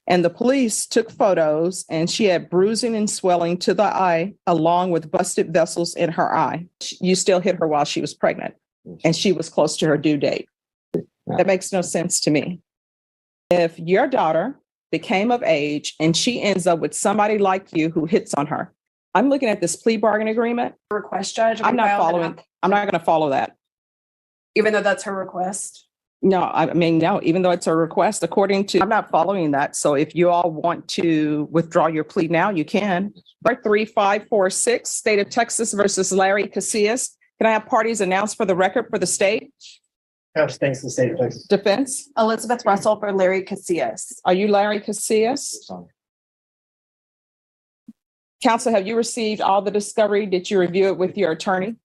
And the police took photos and she had bruising and swelling to the eye, along with busted vessels in her eye. You still hit her while she was pregnant and she was close to her due date. That makes no sense to me. If your daughter became of age and she ends up with somebody like you who hits on her, I'm looking at this plea bargain agreement. Request, Judge. I'm not going to follow that. Even though that's her request? No, no, even though it's a request, I'm not following that. So if you all want to withdraw your plea now, you can. 3546, State of Texas versus Larry Casillas. Can I have parties announced for the record for the state? Thanks to the State of Texas. Defense? Elizabeth Russell for Larry Casillas. Are you Larry Casillas? Counsel, have you received all the discovery? Did you review it with your attorney?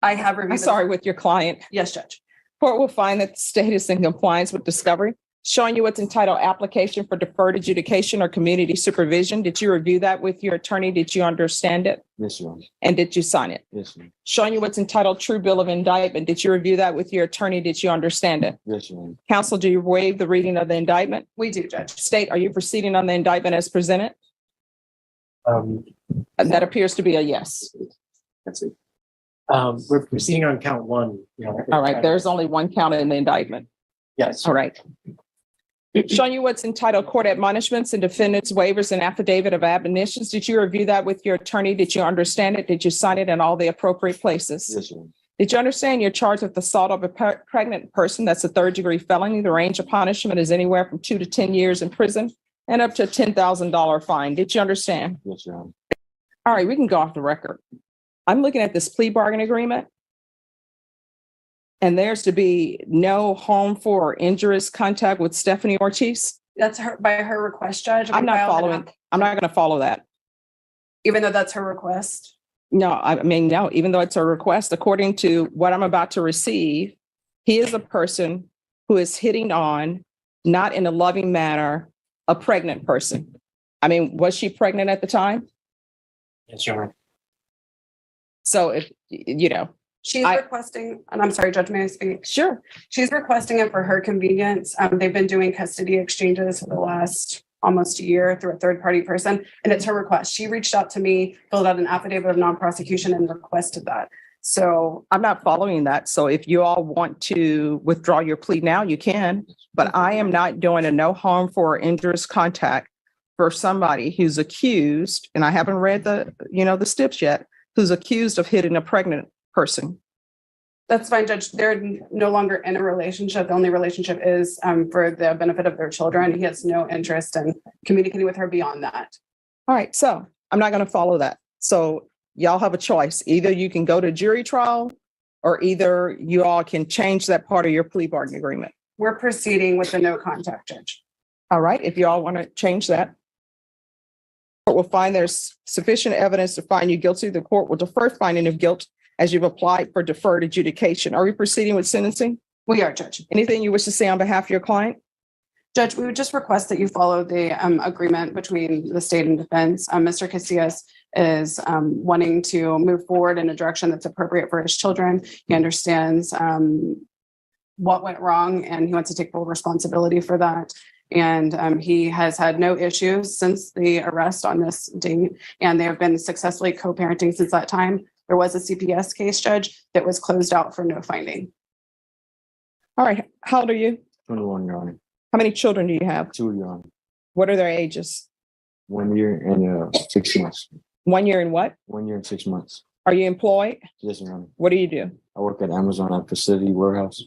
I have reviewed. With your client. Yes, Judge. Court will find that the state is in compliance with discovery, showing you what's entitled application for deferred adjudication or community supervision. Did you review that with your attorney? Did you understand it? Yes, ma'am. And did you sign it? Yes, ma'am. Showing you what's entitled true bill of indictment. Did you review that with your attorney? Did you understand it? Yes, ma'am. Counsel, do you waive the reading of the indictment? We do, Judge. State, are you proceeding on the indictment as presented? That appears to be a yes. That's it. We're proceeding on count one. All right, there's only one count in the indictment. Yes. All right. Showing you what's entitled court admonishments and defendants waivers and affidavit of admonitions. Did you review that with your attorney? Did you understand it? Did you sign it in all the appropriate places? Yes, ma'am. Did you understand you're charged with assault of a pregnant person? That's a third-degree felony. The range of punishment is anywhere from 2 to 10 years in prison and up to a $10,000 fine. Did you understand? Yes, ma'am. All right, we can go off the record. I'm looking at this plea bargain agreement, and there's to be no harmful or injurious contact with Stephanie Ortiz. That's by her request, Judge. I'm not going to follow that. Even though that's her request? No, no, even though it's a request, according to what I'm about to receive, he is a person who is hitting on, not in a loving manner, a pregnant person. Was she pregnant at the time? Yes, ma'am. So if, she's requesting, and I'm sorry, Judge, may I speak? Sure. She's requesting it for her convenience. They've been doing custody exchanges for the last almost a year through a third party person, and it's her request. She reached out to me, filled out an affidavit of non-prosecution and requested that. So I'm not following that. So if you all want to withdraw your plea now, you can, but I am not doing a no harmful or injurious contact for somebody who's accused, and I haven't read the steps yet, who's accused of hitting a pregnant person. That's fine, Judge. They're no longer in a relationship. The only relationship is for the benefit of their children. He has no interest in communicating with her beyond that. All right. So I'm not going to follow that. So y'all have a choice. Either you can go to jury trial or either you all can change that part of your plea bargain agreement. We're proceeding with the no contact, Judge. All right. If you all want to change that. Court will find there's sufficient evidence to find you guilty. The court will defer finding of guilt as you've applied for deferred adjudication. Are we proceeding with sentencing? We are, Judge. Anything you wish to say on behalf of your client? Judge, we would just request that you follow the agreement between the state and defense. Mr. Casillas is wanting to move forward in a direction that's appropriate for his children. He understands what went wrong and he wants to take full responsibility for that. And he has had no issues since the arrest on this date, and they have been successfully co-parenting since that time. There was a CPS case, Judge, that was closed out for no finding. All right. How old are you? 21, Your Honor. How many children do you have? 2, Your Honor. What are their ages? 1 year and 6 months. 1 year and what? 1 year and 6 months. Are you employed? Yes, Your Honor. What do you do? I work at Amazon at facility warehouse.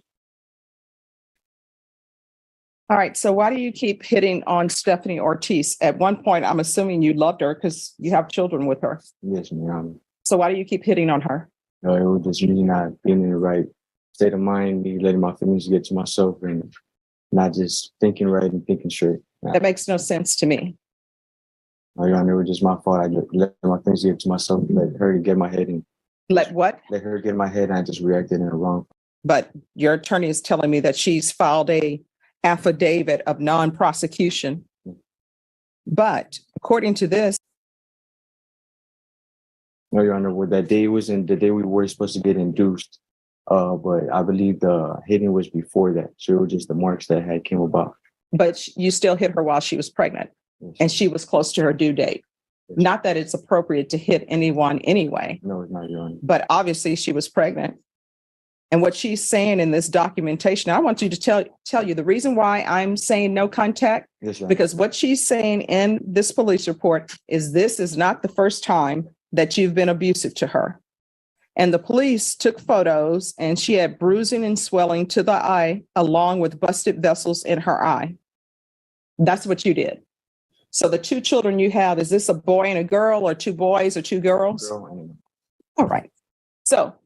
All right. So why do you keep hitting on Stephanie Ortiz? At one point, I'm assuming you loved her because you have children with her. Yes, Your Honor. So why do you keep hitting on her? It was just me not being in the right state of mind, me letting my feelings get to myself and not just thinking right and thinking straight. That makes no sense to me. No, Your Honor, it was just my fault. I just let my feelings get to myself, let her get my head in. Let what? Let her get my head and I just reacted in the wrong. But your attorney is telling me that she's filed a affidavit of non-prosecution. But according to this, no, Your Honor, well, that day wasn't the day we were supposed to get induced. But I believe the hitting was before that. So it was just the marks that had came about. but you still hit her while she was pregnant and she was close to her due date. Yes. Not that it's appropriate to hit anyone anyway, No, it's not, Your Honor. but obviously she was pregnant. And what she's saying in this documentation, I want you to tell you the reason why I'm saying no contact, Yes, Your Honor. because what she's saying in this police report is this is not the first time that you've been abusive to her. And the police took photos and she had bruising and swelling to the eye, along with busted vessels in her eye. That's what you did. So the two children you have, is this a boy and a girl, or two boys or two girls? Girl and All right. So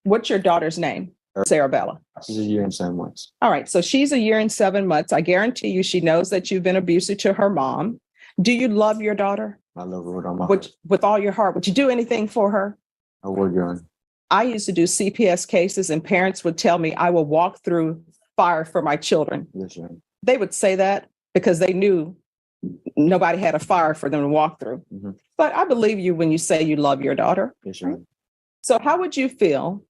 what's your daughter's name? Sarabella. she's a year and 7 months. All right. So she's a year and 7 months. I guarantee you she knows that you've been abusive to her mom. Do you love your daughter? I love her with all my heart. With all your heart? Would you do anything for her? I would, Your Honor. I used to do CPS cases and parents would tell me I will walk through fire for my children. Yes, Your Honor. They would say that because they knew nobody had a fire for them to walk through. Mhm. But I believe you when you say you love your daughter. Yes, Your Honor. So how would you feel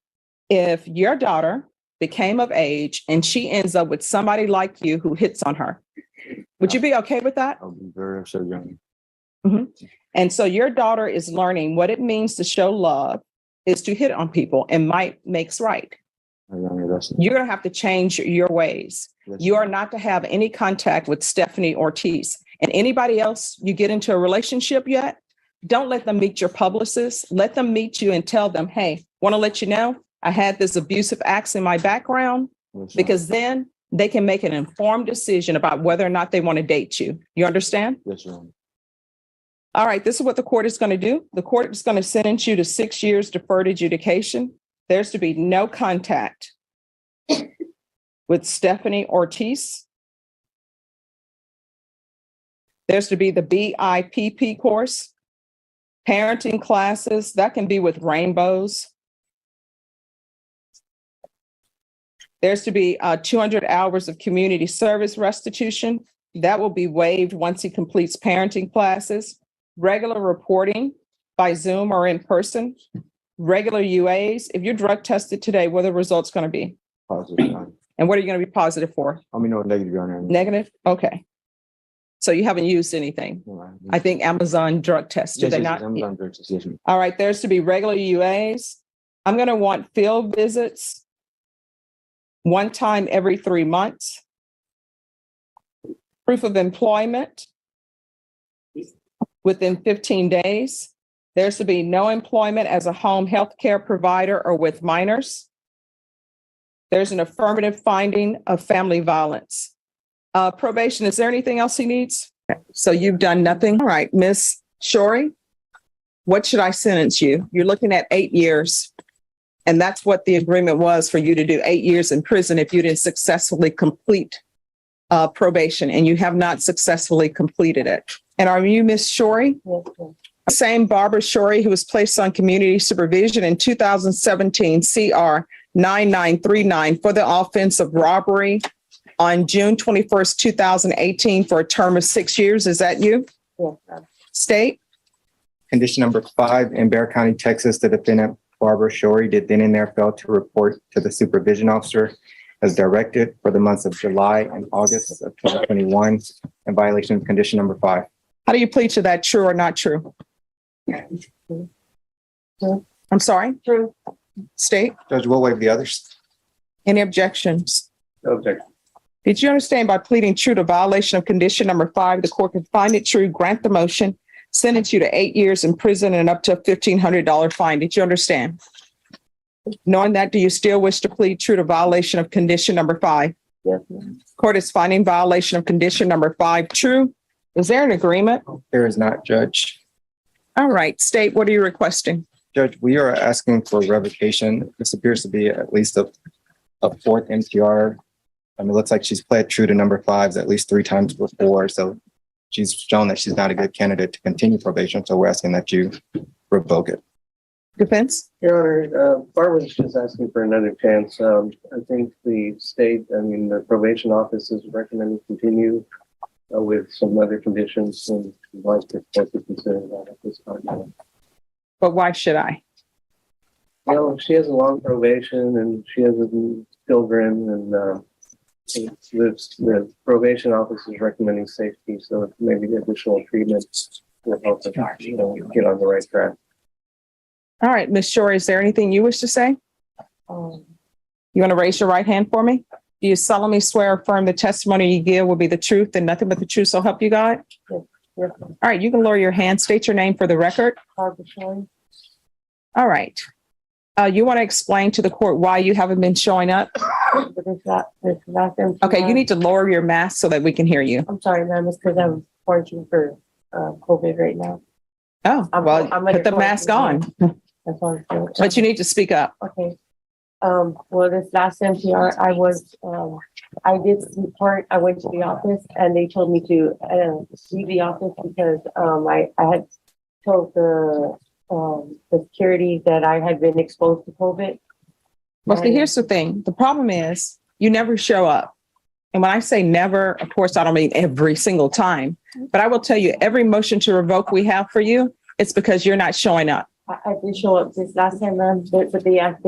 if your daughter became of age and she ends up with somebody like you who hits on her? Would you be okay with that? I'll be very upset, Your Honor. And so your daughter is learning what it means to show love is to hit on people, and might makes right. Your Honor, that's You're going to have to change your ways. yes, You are not to have any contact with Stephanie Ortiz and anybody else you get into a relationship yet. Don't let them meet your publicist. Let them meet you and tell them, hey, want to let you know I had this abusive acts in my background, yes, Your Honor. because then they can make an informed decision about whether or not they want to date you. You understand? Yes, Your Honor. All right, this is what the court is going to do. The court is going to sentence you to 6 years deferred adjudication. There's to be no contact with Stephanie Ortiz. There's to be the BIPP course, parenting classes, that can be with rainbows. There's to be 200 hours of community service restitution. That will be waived once he completes parenting classes. Regular reporting by Zoom or in person. Regular UAs. If you're drug tested today, what are the results going to be? Positive, Your Honor. And what are you going to be positive for? I mean, no, negative, Your Honor. Negative? Okay. So you haven't used anything. No, I think Amazon drug tests, do yes, they yes, not? yes, I'm done drugs, yes, ma'am. All right, there's to be regular UAs. I'm going to want field visits one time every 3 months. Proof of employment within 15 days. There's to be no employment as a home health care provider or with minors. There's an affirmative finding of family violence. Probation, is there anything else he needs? So you've done nothing? All right, Miss Shorey, what should I sentence you? You're looking at 8 years. And that's what the agreement was for you to do, 8 years in prison if you didn't successfully complete probation, and you have not successfully completed it. And are you Miss Shorey? Same Barbara Shorey, who was placed on community supervision in 2017 CR 9939 for the offense of robbery on June 21st, 2018 for a term of 6 years. Is that you? Yes, State? Condition number 5, in Bexar County, Texas, the defendant Barbara Shorey did then and there fail to report to the supervision officer as directed for the months of July and August of 2021 in violation of condition number 5. How do you plead to that, true or not true? I'm sorry? True. State? Judge, we'll waive the others. Any objections? No objection. Did you understand by pleading true to violation of condition number 5, the court can find it true, grant the motion, sentence you to 8 years in prison and up to a $1,500 fine? Did you understand? Knowing that, do you still wish to plead true to violation of condition number 5? Yes. Court is finding violation of condition number 5 true. Is there an agreement? There is not, Judge. All right, state, what are you requesting? Judge, we are asking for revocation. This appears to be at least a fourth MTR. I mean, it looks like she's pled true to number 5s at least 3 times before. So she's shown that she's not a good candidate to continue probation. So we're asking that you revoke it. Defense? Your Honor, Barbara's just asking for another chance. I think the probation office is recommending continue with some other conditions, and we'd like to consider that at this time. But why should I? You know, she has a long probation and she has children, and The probation office is recommending safety, so maybe the additional treatment will help us, get on the right track. All right, Ms. Shore, is there anything you wish to say? You want to raise your right hand for me? Do you solemnly swear or affirm the testimony you give will be the truth and nothing but the truth, so help you God? Yes. All right, you can lower your hand. State your name for the record. Arbitration. All right. You want to explain to the court why you haven't been showing up? This last MTR. Okay, you need to lower your mask so that we can hear you. I'm sorry, ma'am. It's because I'm quarantined for COVID right now. Oh, well, I'm put the mask on, That's all I'm saying. but you need to speak up. Okay. Well, this last MTR, I did report. I went to the office and they told me to leave the office because I had told the security that I had been exposed to COVID. Well, see, here's the thing. The problem is you never show up. And when I say never, of course, I don't mean every single time, but I will tell you every motion to revoke we have for you, it's because you're not showing up. I did show up this last time, ma'am, but they asked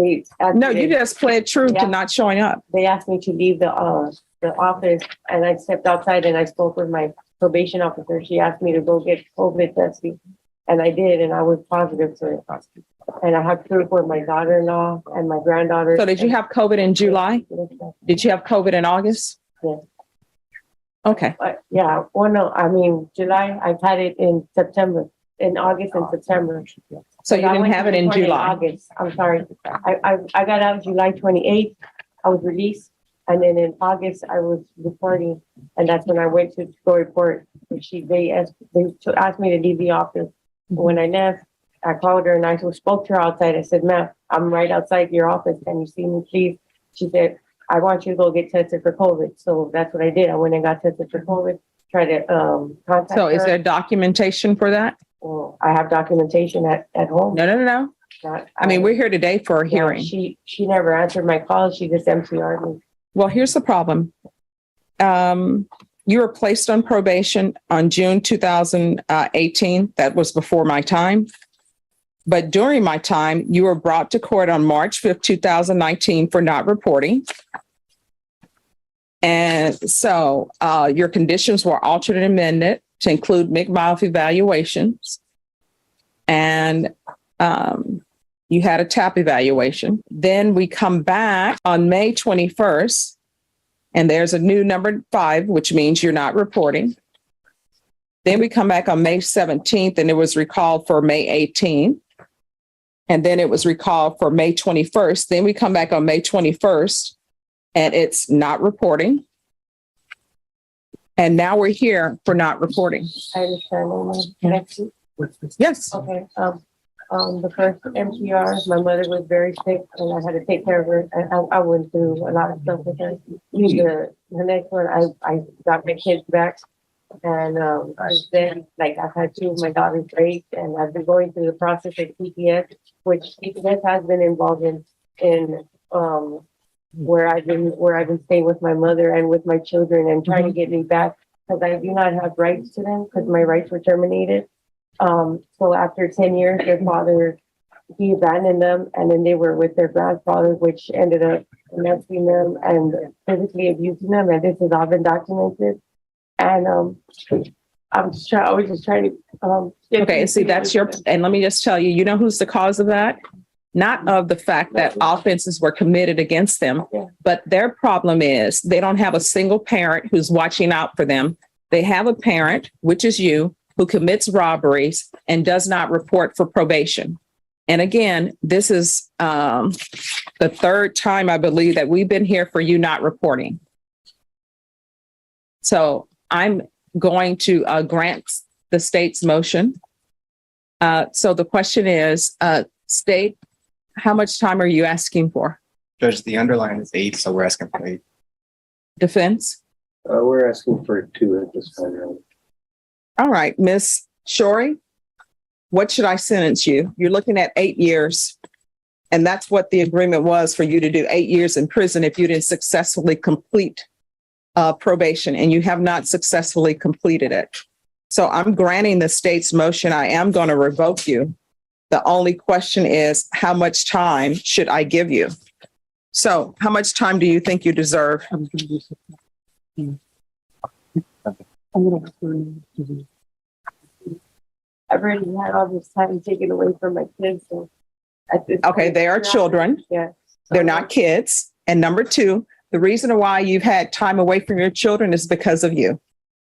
No, you just pled true Yeah. to not showing up. They asked me to leave the office and I stepped outside and I spoke with my probation officer. She asked me to go get COVID testing and I did, and I was positive for it. And I have proof with my daughter-in-law and my granddaughter. So did you have COVID in July? Did you have COVID in August? Yes. Okay. Yeah, well, no, I mean, July, I've had it in September, in August and September. So you didn't have it in July? August, I'm sorry. I got out July 28th. I was released. And then in August, I was reporting. And that's when I went to go report. And they asked me to leave the office. When I left, I called her and I spoke to her outside. I said, ma'am, I'm right outside your office. Can you see me, please? She said, I want you to go get tested for COVID. So that's what I did. I went and got tested for COVID, tried to contact her. So is there documentation for that? Well, I have documentation at home. No. I mean, we're here today for a hearing. She never answered my calls. She just MCR'd me. Well, here's the problem. You were placed on probation on June 2018. That was before my time. But during my time, you were brought to court on March 5th, 2019 for not reporting. And so your conditions were altered and amended to include McMiles evaluations. And you had a TAP evaluation. Then we come back on May 21st, and there's a new number 5, which means you're not reporting. Then we come back on May 17th, and it was recalled for May 18th. And then it was recalled for May 21st. Then we come back on May 21st, and it's not reporting. And now we're here for not reporting. I understand. Can I see? Yes. Okay. The first MTR, my mother was very sick and I had to take care of her. I went through a lot of stuff with her. The next one, I got my kids back. And then, like, I've had 2 of my daughters raped, and I've been going through the process of CPS, which CPS has been involved in where I've been staying with my mother and with my children and trying to get me back because I do not have rights to them because my rights were terminated. So after 10 years, their father, he abandoned them, and then they were with their grandfather, which ended up molesting them and physically abusing them, and this has all been documented. And I was just trying to Okay, see, that's and let me just tell you, you know who's the cause of that? Not of the fact that offenses were committed against them, but their problem is they don't have a single parent who's watching out for them. They have a parent, which is you, who commits robberies and does not report for probation. And again, this is the 3rd time, I believe, that we've been here for you not reporting. So I'm going to grant the state's motion. So the question is, state, how much time are you asking for? Judge, the underline is 8, so we're asking for 8. Defense? We're asking for 2 at this time. All right, Ms. Shorey, what should I sentence you? You're looking at 8 years. And that's what the agreement was for you to do, 8 years in prison if you didn't successfully complete probation, and you have not successfully completed it. So I'm granting the state's motion. I am going to revoke you. The only question is, how much time should I give you? So how much time do you think you deserve? I've already had all this time taken away from my kids, so. At this Okay, point, they are children. Yeah. They're not kids. And number two, the reason why you've had time away from your children is because of you.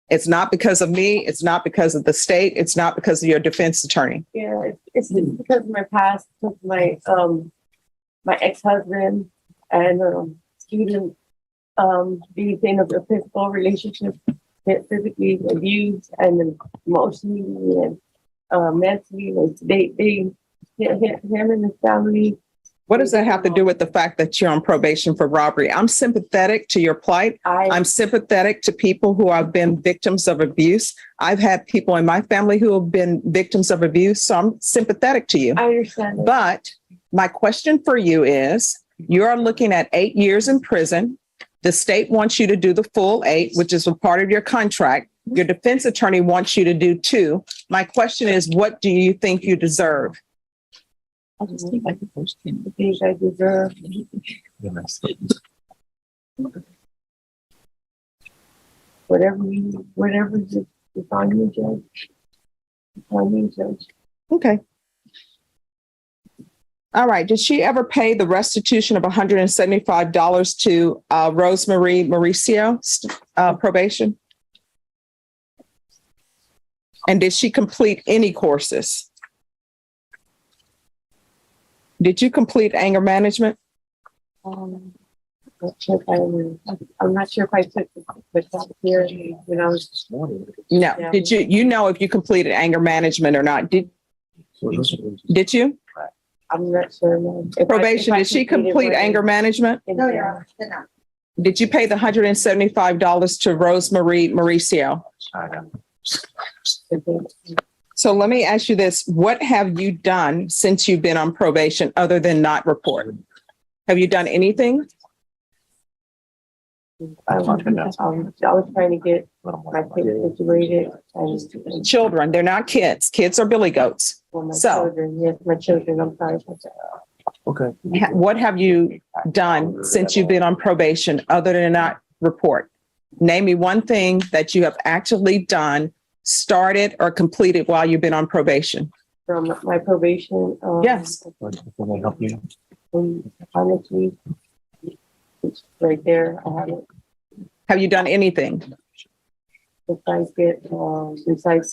It's not because of me. It's not because of the state. It's not because of your defense attorney. Yeah, it's just because of my past, with my my ex-husband and student being in a physical relationship, physically abused and emotionally and mentally. Like him and his family. What does that have to do with the fact that you're on probation for robbery? I'm sympathetic to your plight. I'm sympathetic to people who have been victims of abuse. I've had people in my family who have been victims of abuse, so I'm sympathetic to you. I understand. But my question for you is, you're looking at 8 years in prison. The state wants you to do the full 8, which is a part of your contract. Your defense attorney wants you to do 2. My question is, what do you think you deserve? I think I deserve. Whatever is on you, Judge. It's on you, Judge. Okay. All right. Did she ever pay the restitution of $175 to Rosemarie Mauricio probation? And did she complete any courses? Did you complete anger management? I'm not sure if I took the class here when I was. No. Yeah. Did you know if you completed anger management or not? Did you? I'm not sure. No. Probation, did she complete anger management? No, yeah. Did you pay the $175 to Rosemarie Mauricio? So let me ask you this. What have you done since you've been on probation other than not report? Have you done anything? I was trying to get my kids situated. And Children, they're not kids. Kids are billy goats. well, my So- children, yes, my children, I'm sorry. Okay. What have you done since you've been on probation other than not report? Name me one thing that you have actually done, started or completed while you've been on probation. From my probation. Yes. Can I help you? Honestly, it's right there. I haven't. Have you done anything? Besides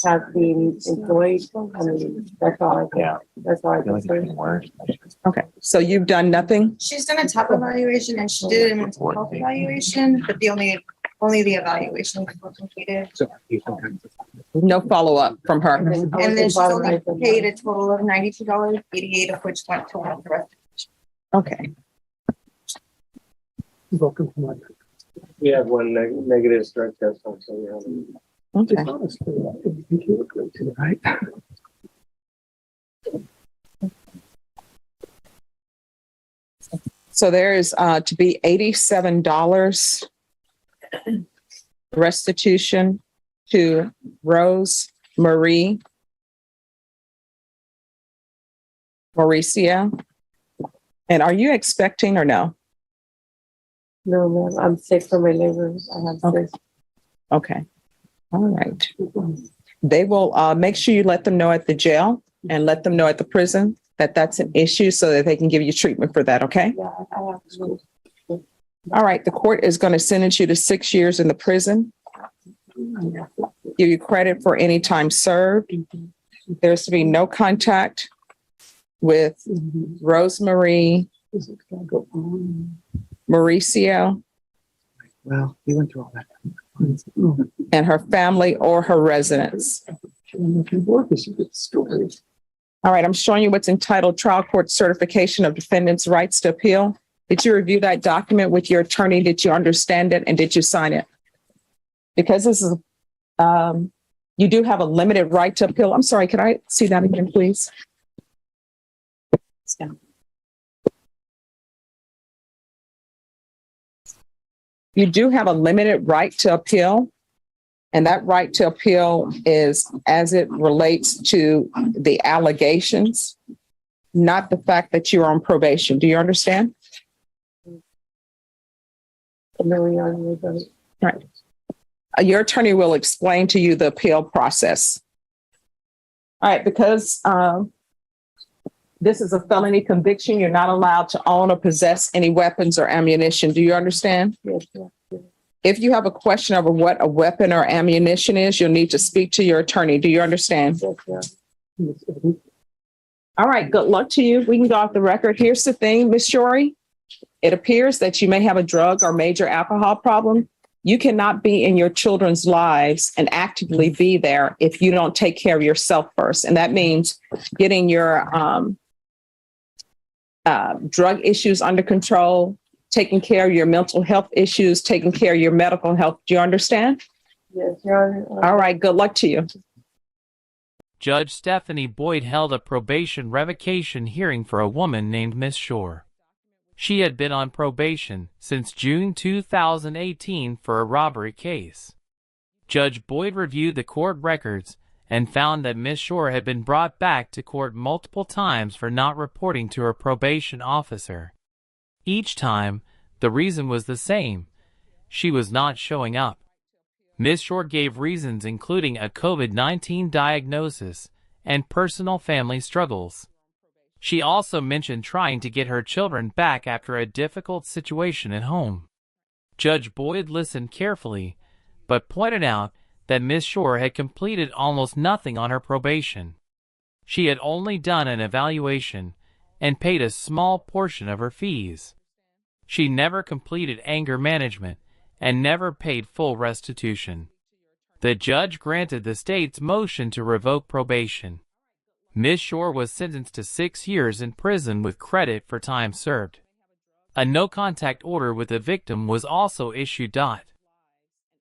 have been employed, I mean, that's all I can, that's all I can say. Okay, so you've done nothing? She's done a top evaluation and she did a mental health evaluation, but only the evaluation was completed. No follow-up from her. And then she's only paid a total of $92.88, of which went to the rest. Okay. We had one negative drug test also. Okay. So there is to be $87 restitution to Rose Marie Mauricio. And are you expecting or no? No, ma'am, I'm sick from my liver. I have Okay. this. Okay. All right. They will make sure you let them know at the jail and let them know at the prison that that's an issue so that they can give you treatment for that. Okay. Yeah, I have to. All right. The court is going to sentence you to 6 years in the prison, give you credit for any time served. There's to be no contact with Rosemarie Mauricio Well, he went through all that. and her family or her residence. All right, I'm showing you what's entitled Trial Court Certification of Defendant's Rights to Appeal. Did you review that document with your attorney? Did you understand it and did you sign it? Because this is, you do have a limited right to appeal. I'm sorry, could I see that again, please? You do have a limited right to appeal. And that right to appeal is as it relates to the allegations, not the fact that you're on probation. Do you understand? And then we already done it. Right. Your attorney will explain to you the appeal process. All right, because this is a felony conviction, you're not allowed to own or possess any weapons or ammunition. Do you understand? Yes, sir. If you have a question over what a weapon or ammunition is, you'll need to speak to your attorney. Do you understand? Yes, sir. All right, good luck to you. We can go off the record. Here's the thing, Miss Shorey. It appears that you may have a drug or major alcohol problem. You cannot be in your children's lives and actively be there if you don't take care of yourself first. And that means getting your drug issues under control, taking care of your mental health issues, taking care of your medical health. Do you understand? Yes, Your Honor. All right, good luck to you. Judge Stephanie Boyd held a probation revocation hearing for a woman named Miss Shore. She had been on probation since June 2018 for a robbery case. Judge Boyd reviewed the court records and found that Miss Shore had been brought back to court multiple times for not reporting to her probation officer. Each time, the reason was the same: she was not showing up. Miss Shore gave reasons including a COVID-19 diagnosis and personal family struggles. She also mentioned trying to get her children back after a difficult situation at home. Judge Boyd listened carefully, but pointed out that Miss Shore had completed almost nothing on her probation. She had only done an evaluation and paid a small portion of her fees. She never completed anger management and never paid full restitution. The judge granted the state's motion to revoke probation. Miss Shore was sentenced to 6 years in prison with credit for time served. A no-contact order with the victim was also issued.